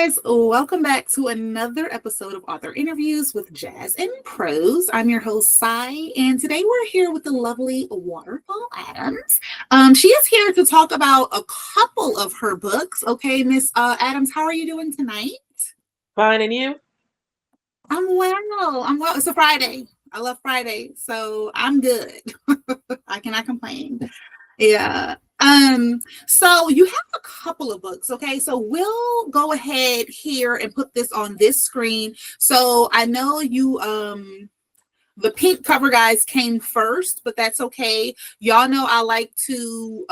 guys, welcome back to another episode of Author Interviews with Jazz and Prose. I'm your host, Sai, and today we're here with the lovely Waterfall Adams. She is here to talk about a couple of her books. Okay, Miss Adams, how are you doing tonight? Fine, and you? I'm well. It's a Friday. I love Friday, so I'm good. I cannot complain. Yeah. So you have a couple of books, okay? So we'll go ahead here and put this on this screen. So I know you the pink cover guys came first, but that's okay. Y'all know I like to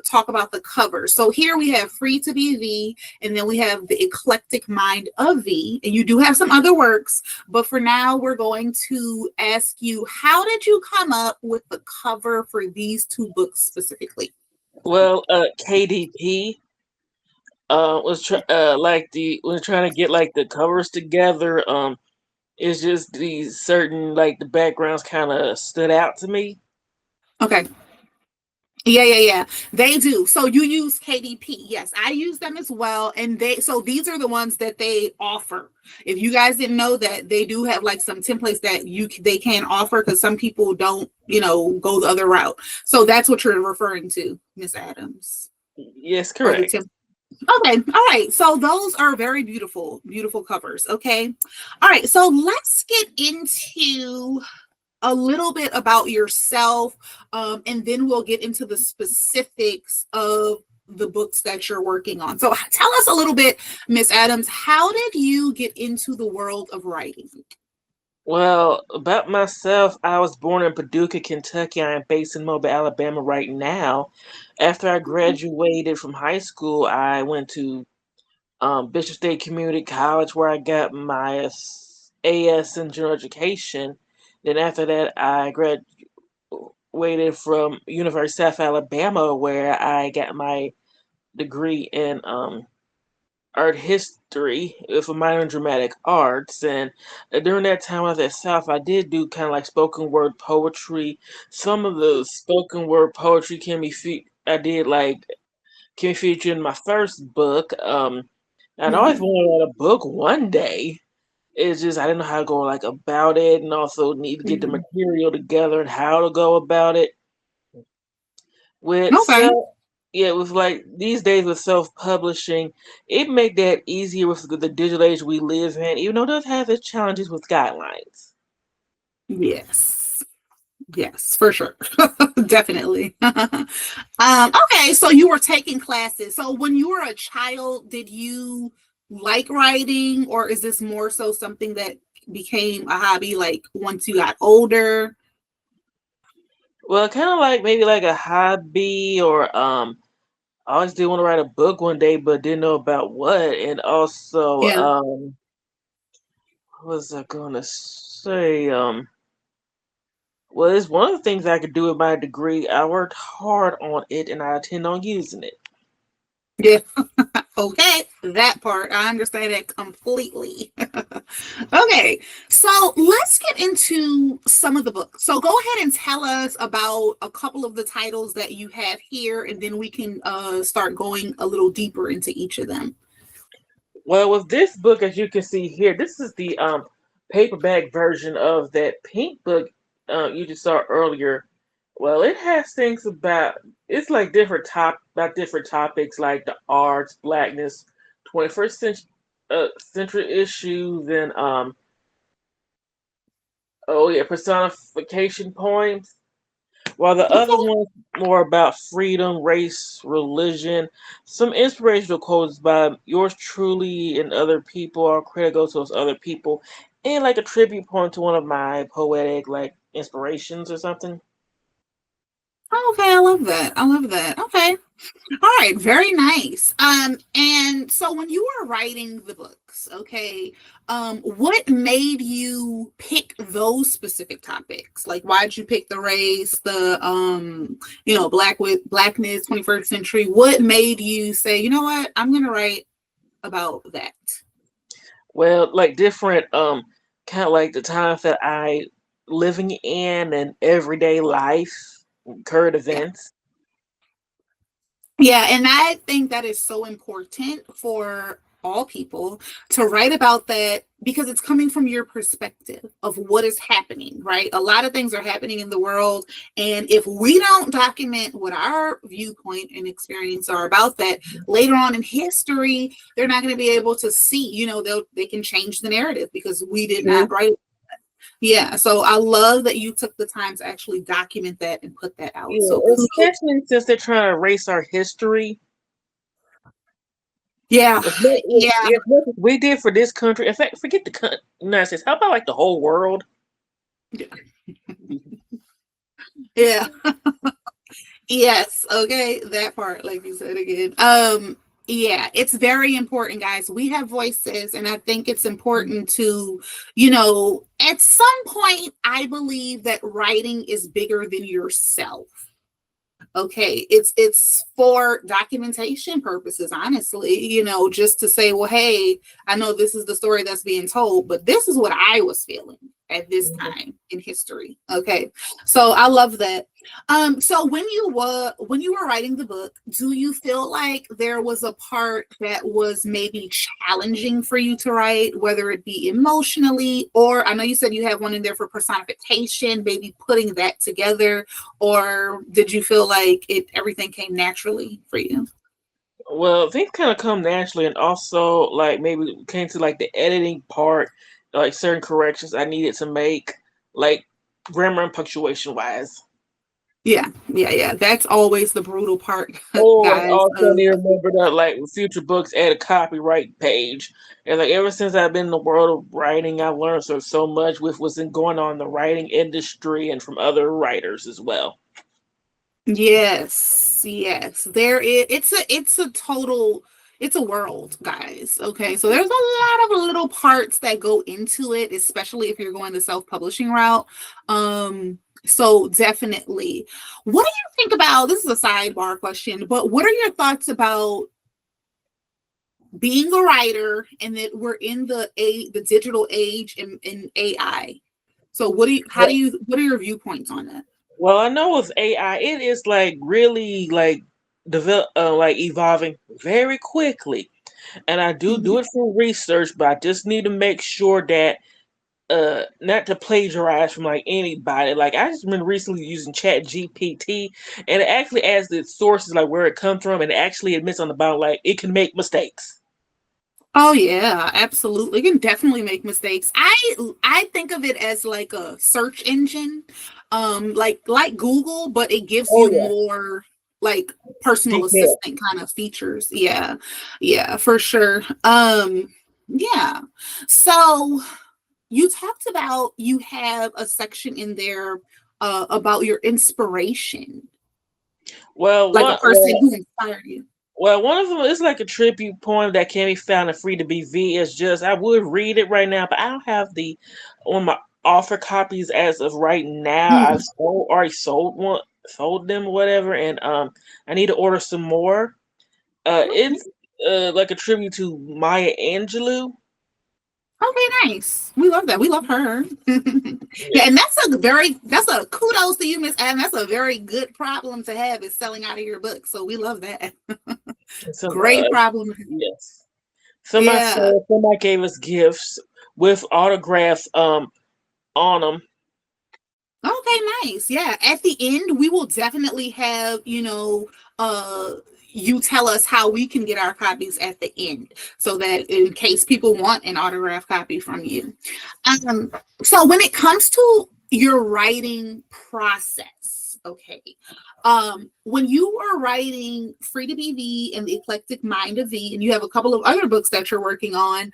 talk about the covers. So here we have Free to Be Vee, and then we have the Eclectic Mind of Vee, and you do have some other works, but for now we're going to ask you, how did you come up with the cover for these two books specifically? Well, KDP was trying to get like the covers together. It's just these certain like the backgrounds kind of stood out to me. Okay. Yeah. They do. So you use KDP. Yes, I use them as well. And these are the ones that they offer. If you guys didn't know that, they do have like some templates that they can offer, because some people don't, go the other route. So that's what you're referring to, Miss Adams. Yes, Or the correct. Okay. All right. So those are very beautiful, beautiful covers. Okay. All right. So let's get into a little bit about yourself, and then we'll get into the specifics of the books that you're working on. So tell us a little bit, Miss Adams, how did you get into the world of writing? Well, about myself, I was born in Paducah, Kentucky. I am based in Mobile, Alabama right now. After I graduated from high school, I went to Bishop State Community College, where I got my AS in general education. Then after that, I graduated from University of South Alabama, where I got my degree in art history with a minor in dramatic arts. And during that time I was at South, I did do kind of like spoken word poetry. Some of the spoken word poetry I did like can be featured in my first book. I'd always Mhm. wanted to write a book one day. It's just I didn't know how to go like about it, and also need to get the Mhm. material together and how to go about it. With Okay. self, yeah, with like these days with self-publishing, it make that easier with the digital age we live in, even though it does have its challenges with guidelines. Yes. Yes, for sure. Definitely. Okay, so you were taking classes. So when you were a child, did you like writing, or is this more so something that became a hobby like once you got older? Well, kind of like maybe like a hobby, or I always did want to write a book one day, but didn't know about what. And also, Yeah. what was I gonna say? Well, it's one of the things I could do with my degree. I worked hard on it, and I intend on using it. Yeah. Okay, that part. I understand that completely. Okay, so let's get into some of the books. So go ahead and tell us about a couple of the titles that you have here, and then we can start going a little deeper into each of them. Well, with this book, as you can see here, this is the paperback version of that pink book you just saw earlier. Well, it has things about it's like different topics like the arts, blackness, 21st century issues, and oh yeah, personification poems. While the other Okay. one's more about freedom, race, religion, some inspirational quotes by yours truly and other people, or credit goes to those other people, and like a tribute poem to one of my poetic like inspirations or something. Okay, I love that. I love that. Okay. All right, very nice. And so when you were writing the books, okay, what made you pick those specific topics? Like, why did you pick the race, the blackness, 21st century? What made you say, you know what, I'm gonna write about that? Well, like different kind of like the times that I living in and everyday life, current Yeah. events. Yeah, and I think that is so important for all people, to write about that because it's coming from your perspective of what is happening, right? A lot of things are happening in the world. And if we don't document what our viewpoint and experience are about that later on in history, they're not going to be able to see, they can change the narrative because we did not True. write it. Yeah. So I love that you took the time to actually document that and put that out. Yeah, So kudos. especially since they're trying to erase our history. Yeah. Yeah. As much as we did for this country. In fact, forget the United States. How about like the whole world? Yeah. Yes, okay, that part, like you said again. Yeah, it's very important, guys. We have voices, and I think it's important to, at some point, I believe that writing is bigger than yourself. Okay, it's for documentation purposes, honestly, just to say, well, hey, I know this is the story that's being told, but this is what I was feeling at this time in history. Okay, so I love that. So when you were writing the book, do you feel like there was a part that was maybe challenging for you to write, whether it be emotionally, or I know you said you have one in there for personification, maybe putting that together, or did you feel like everything came naturally for you? Well, things kind of come naturally, and also like maybe it came to like the editing part, like certain corrections I needed to make, like grammar and punctuation wise. Yeah. That's always the brutal part, Oh, and guys. also need to remember that like future books add a copyright page. And like ever since I've been in the world of writing, I've learned so much with what's been going on in the writing industry and from other writers as well. Yes. There is it's a world, guys. Okay. So there's a lot of little parts that go into it, especially if you're going the self-publishing route. So definitely. What do you think about, this is a sidebar question, but what are your thoughts about being a writer and that we're in the digital age in AI? So what are your viewpoints on that? Well, I know with AI, it is like really like like evolving very quickly, and I do it for research, but I just need to make sure that not to plagiarize from like anybody. Like I just been recently using Chat GPT, and it actually adds the sources like where it comes from, and it actually admits on the bottom like it can make mistakes. Oh yeah, absolutely. You can definitely make mistakes. I think of it as like a search engine, like Google, but it gives Oh you yeah, more like personal detail. assistant kind of features. Yeah, for sure. Yeah. So you talked about you have a section in there about your inspiration, Well, like a person who inspired you. one of them is like a tribute poem that can be found in Free to Be V. It's just I would read it right now, but I don't have the one of my author copies as of right now. Mm, Already sold them, whatever, and I need to order some more. okay. It's like a tribute to Maya Angelou. Okay, nice. We love that. We love her. Yeah, and Yes, that's a kudos to you, Miss Adam. That's a very good problem to have, is selling out of your book. So we love that. some Great problem. yes. Yeah. Somebody gave us gifts with autographs on them. Okay, nice. Yeah. At the end, we will definitely have, you tell us how we can get our copies at the end so that in case people want an autograph copy from you. Um, so when it comes to your writing process, okay, when you are writing Free to Be Vee and the Eclectic Mind of Vee, and you have a couple of other books that you're working on,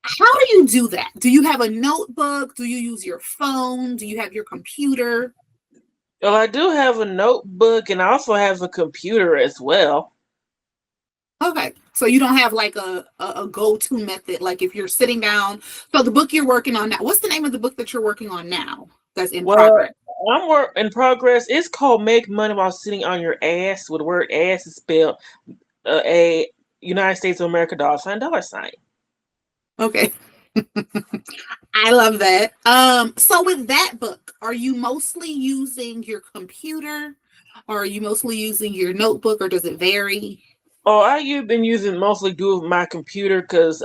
how do you do that? Do you have a notebook? Do you use your phone? Do you have your computer? Well, I do have a notebook and I also have a computer as well. Okay. So you don't have like a go-to method. Like if you're sitting down, so the book you're working on now, what's the name of the book that you're working on now that's in Well, progress? I'm work in progress. It's called Make Money While Sitting on Your Ass, with the word ass is spelled a United States of America $sign. Okay. I love that. So with that book, are you mostly using your computer or are you mostly using your notebook or does it vary? Oh, I been using mostly do with my computer because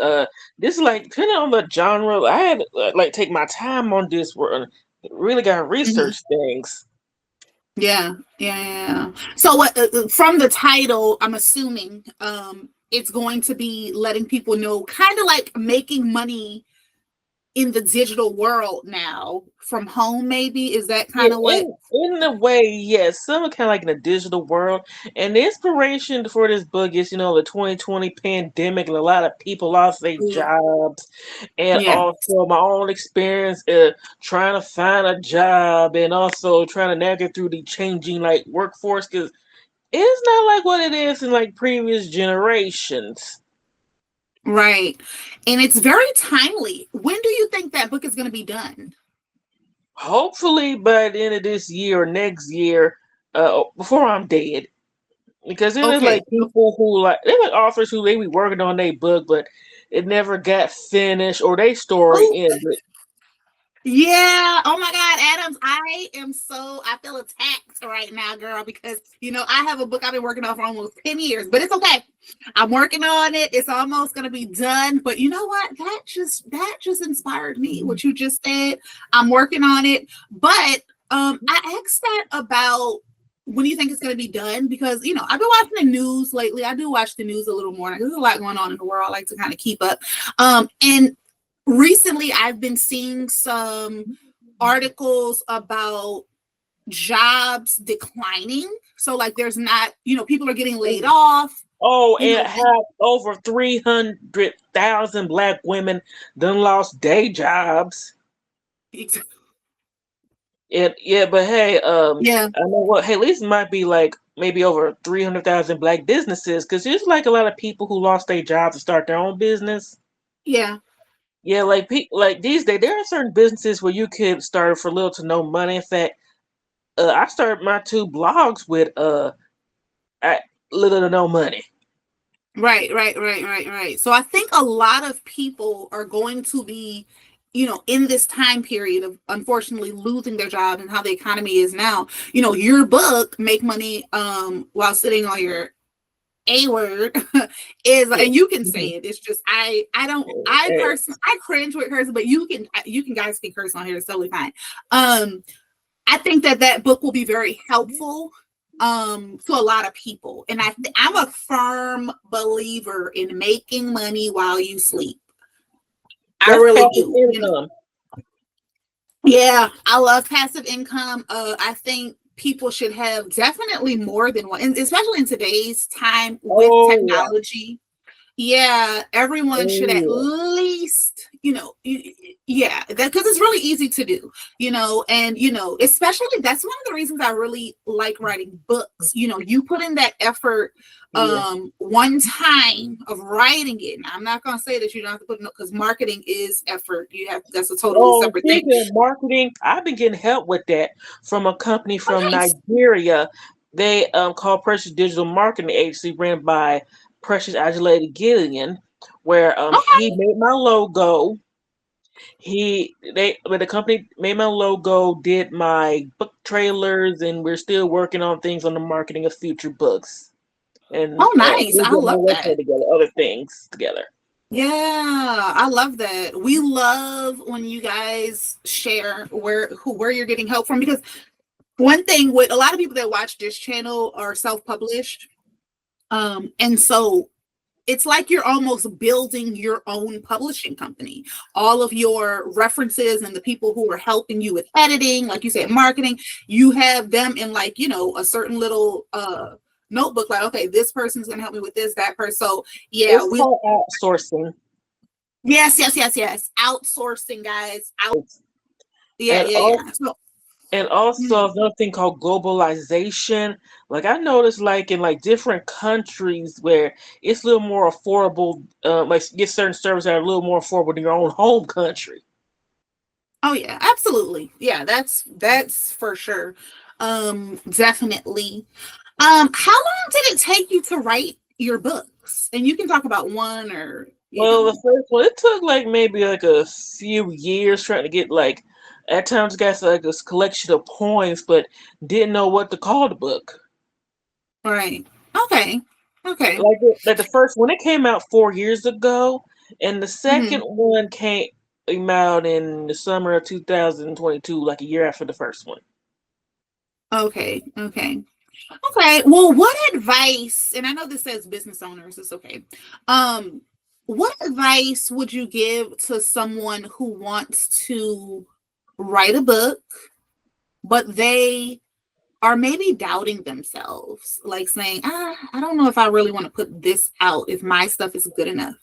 this is like depending on the genre. I had to like take my time on this. Where really got to Mhm. research things. Yeah, yeah, yeah. So what from the title, I'm assuming it's going to be letting people know kind of like making money in the digital world now from home maybe is that Yeah, kind of what in a way, yes. Some are kind of like in a digital world, and the inspiration for this book is, the 2020 pandemic, and a lot of people lost their Ooh, jobs, and yeah, also my own experience trying to find a job, and also trying to navigate through the changing like workforce, because it's not like what it is in like previous generations. right. And it's very timely. When do you think that book is going to be done? Hopefully by the end of this year or next year, before I'm dead. Because there's Okay. like people who like they like authors who they be working on their book, but it never got finished or their story Oh, ended. yeah. Oh my God, Adams, I feel attacked right now, girl, because I have a book I've been working on for almost 10 years, but it's okay. I'm working on it. It's almost gonna be done. But you know what? That just inspired me, what you just said. I'm working on it. But I asked that about when you think it's gonna be done, because I've been watching the news lately. I do watch the news a little more. There's a lot going on in the world. I like to kind of keep up. And recently I've been seeing some articles about jobs declining. So like there's not, people are getting laid off, Oh, you and know, have over 300,000 black women done lost day jobs. And yeah, but hey, yeah, I know what. Hey, at least it might be like maybe over 300,000 black businesses because there's like a lot of people who lost their jobs to start their own business. yeah, Yeah, like these days, there are certain businesses where you could start for little to no money. In fact, I started my two blogs with at little to no money. right. So I think a lot of people are going to be, in this time period of unfortunately losing their job and how the economy is now. Your book, Make Money While Sitting on Your A Word, is, Yeah. and you can say Mhm. it. It's just I don't I Eh, personally I cringe with cursing, but you can guys can curse on here. It's totally fine. I think that book will be very helpful to a lot of people, and I'm a firm believer in making money while you sleep. I That's really passive do. income. Yeah, I love passive income. I think people should have definitely more than one, and especially in today's time with Oh yeah. technology. Yeah, everyone should at Oh least, yeah, that because it's really easy to do, and especially that's one of the reasons I really like writing books. You put in that effort yeah. one time of writing it. Now, I'm not gonna say that you don't have to put it because marketing is effort. That's a totally Oh, separate thing. speaking of marketing, I've been getting help with that from a company Oh, from nice. Nigeria. They call Precious Digital Marketing Agency, ran by Precious Adulated Gillian, where he Okay. made my logo. But the company made my logo, did my book trailers, and we're still working on things on the marketing of future books. And Oh, nice. we're I getting love our that. website together, other things together. Yeah, I love that. We love when you guys share where you're getting help from, because one thing with a lot of people that watch this channel are self-published. And so it's like you're almost building your own publishing company. All of your references and the people who are helping you with editing, like you said, marketing, you have them in like, a certain little notebook, like, okay, this person's gonna help me with this, that person. So yeah, It's we called outsourcing. yes. Outsourcing, guys. Yeah, And yeah, also yeah. So And also mhm. another thing called globalization. Like I noticed, like in like different countries where it's a little more affordable, like get certain services that are a little more affordable in your own home country. Oh yeah, absolutely. Yeah, that's for sure. Definitely. How long did it take you to write your books? And you can talk about one or Well, the first one it took like maybe like a few years trying to get like at times got like this collection of poems, but didn't know what to call the book. right. Okay. Okay. Like the first one, it came out 4 years ago, and the second Hmm. one came out in the summer of 2022, like a year after the first one. Okay. Okay. Okay. Well, what advice, and I know this says business owners, it's okay. Um, what advice would you give to someone who wants to write a book, but they are maybe doubting themselves, like saying, I don't know if I really want to put this out if my stuff is good enough.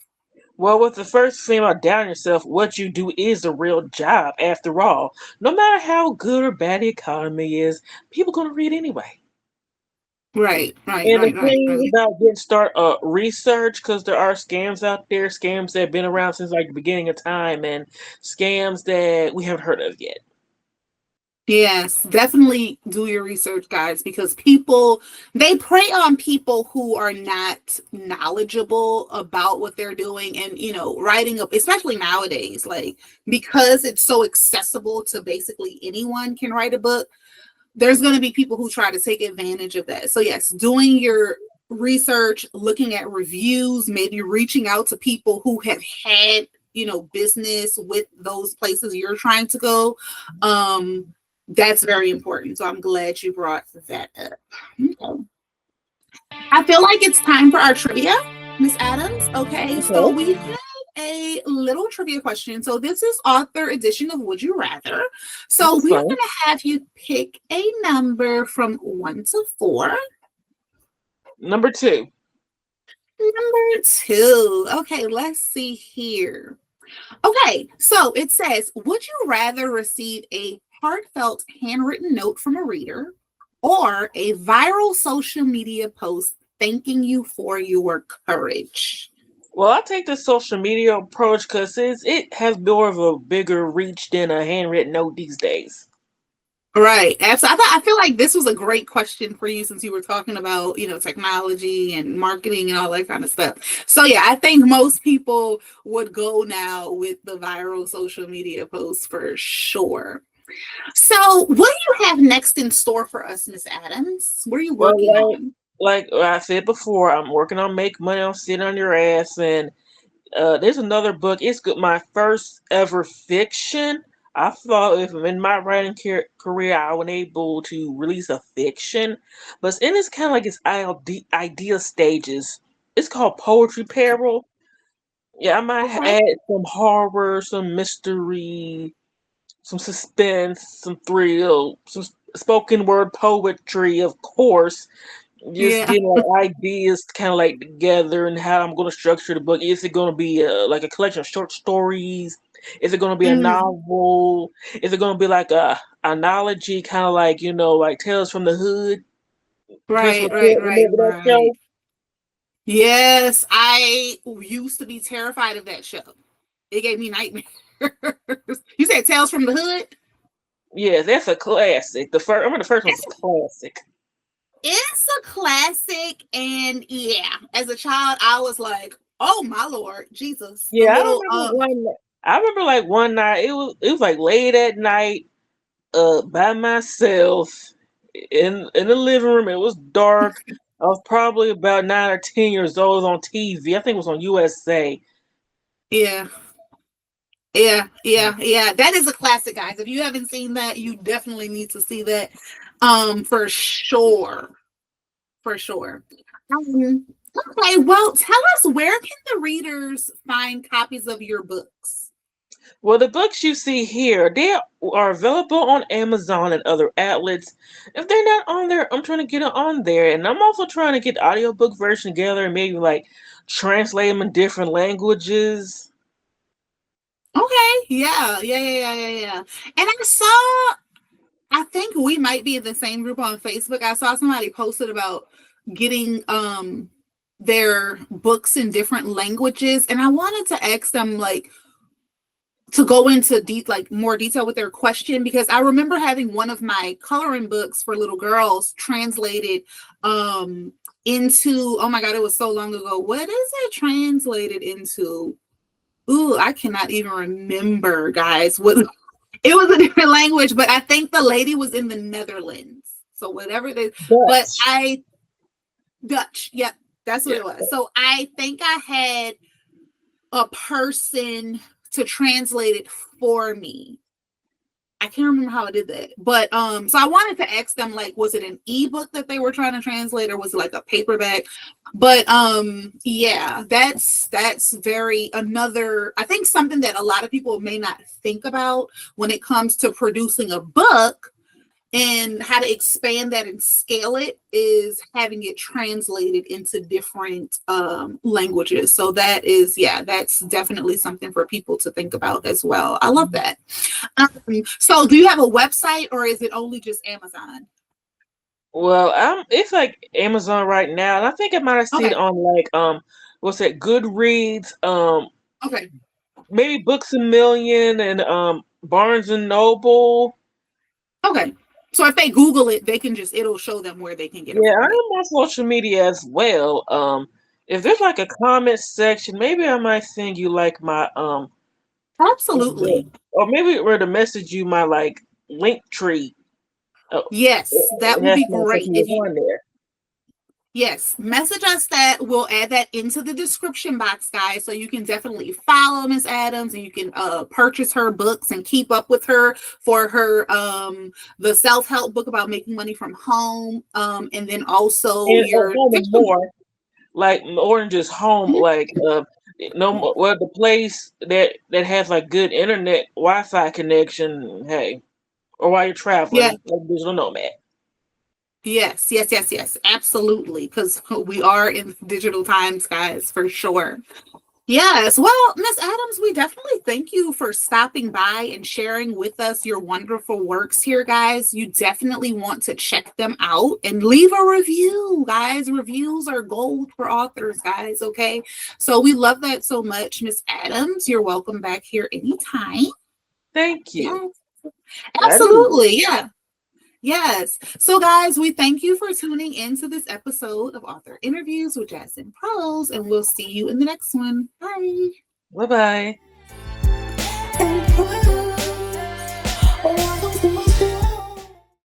Well, with the first thing about down yourself, what you do is a real job. After all, no matter how good or bad the economy is, people gonna read anyway. Right, right, And the right, right, thing right. about getting start research, because there are scams out there, scams that have been around since like the beginning of time, and scams that we haven't heard of yet. Yes, definitely do your research, guys, because people, they prey on people who are not knowledgeable about what they're doing. And, writing up, especially nowadays, like, because it's so accessible to basically anyone can write a book, there's going to be people who try to take advantage of that. So, yes, doing your research, looking at reviews, maybe reaching out to people who have had, business with those places you're trying to go. That's very important. So I'm glad you brought that up. Okay. I feel like it's time for our trivia, Miss Adams. Okay, so Okay, we have a little trivia question. So this is author edition of Would You Rather. So that's we're going fine. to have you pick a number from 1 to 4. Number two. Number 2. Okay, let's see here. Okay, so it says, would you rather receive a heartfelt handwritten note from a reader or a viral social media post thanking you for your courage? Well, I take the social media approach because it has more of a bigger reach than a handwritten note these days. Right. Absolutely. I feel like this was a great question for you since you were talking about, technology and marketing and all that kind of stuff. So yeah, I think most people would go now with the viral social media posts for sure. So, what do you have next in store for us, Miss Adams? What are you Well, working on? like I said before, I'm working on Make Money on Sit on Your Ass, and there's another book. It's good. My first ever fiction. I thought if in my writing career I was able to release a fiction, but in it's kind of like its idea stages. It's called Poetry Peril. Yeah, I might Okay. add some horror, some mystery, some suspense, some thrill, some spoken word poetry, of course. Just Yeah. getting like ideas kind of like together and how I'm going to structure the book. Is it going to be like a collection of short stories? Is it going to be a Mm, novel? Is it going to be like a analogy, kind of like like Tales from the Hood? right, Christmas right, Carol, right, remember that right. show? Yes, I used to be terrified of that show. It gave me nightmares. You said Tales from the Hood? Yeah, that's a classic. I remember the first one's a classic. It's a classic. And yeah, as a child, I was like, oh my Lord, Jesus. The Yeah, little, I remember like one night it was like late at night, by myself in the living room. It was dark. I was probably about 9 or 10 years old. It was on TV. I think it was on USA. yeah, yeah, yeah, yeah. That is a classic, guys. If you haven't seen that, you definitely need to see that. For sure. For sure. Okay, well, tell us, where can the readers find copies of your books? Well, the books you see here, they are available on Amazon and other outlets. If they're not on there, I'm trying to get it on there. And I'm also trying to get the audiobook version together and maybe like translate them in different languages. Okay, yeah, yeah, yeah, yeah, yeah, yeah. And I think we might be in the same group on Facebook. I saw somebody posted about getting their books in different languages, and I wanted to ask them, like, to go into like more detail with their question, because I remember having one of my coloring books for little girls translated into, oh my god, it was so long ago. What is it translated into? Ooh, I cannot even remember, guys. What it was, a different language, but I think the lady was in the Netherlands. So whatever it is, but Dutch. I Dutch. Yep, That's what it was. So I think I had a person to translate it for me. I can't remember how I did that, but so I wanted to ask them, like, was it an ebook that they were trying to translate, or was it like a paperback? But yeah, that's very another, I think, something that a lot of people may not think about when it comes to producing a book and how to expand that and scale it, is having it translated into different languages. So that is, yeah, that's definitely something for people to think about as well. I love that. So do you have a website, or is it only just Amazon? Well, it's like Amazon right now, and I think I might have seen it Okay. on like what's that? Goodreads, Okay. maybe Books a Million, and Barnes and Noble. Okay. So if they Google it, they can just, it'll show them where they can get it Yeah, from. I'm Yeah. on social media as well. If there's like a comment section, maybe I might send you like my Absolutely. or maybe where to message you my like link tree. Oh, Yes, that it would has be my stuff great. If you, on there. yes, message us that. We'll add that into the description box, guys. So you can definitely follow Miss Adams, and you can purchase her books and keep up with her for her the self-help book about making money from home. And then also And your home and fiction. more, like more than just home, Mhm. like no more. Well, the place that has like good internet Wi-Fi connection. Hey, or while you're Yeah. traveling, like digital nomad. Yes, yes, yes, yes, absolutely. Because we are in digital times, guys, for sure. Yes. Well, Miss Adams, we definitely thank you for stopping by and sharing with us your wonderful works here, guys. You definitely want to check them out and leave a review, guys. Reviews are gold for authors, guys. Okay. So we love that so much, Miss Adams. You're welcome back here anytime. Thank you. Yes. I do. Absolutely. Yeah. Yes. So, guys, we thank you for tuning into this episode of Author Interviews with Jazz and Prose, and we'll see you in the next one. Bye. Bye bye.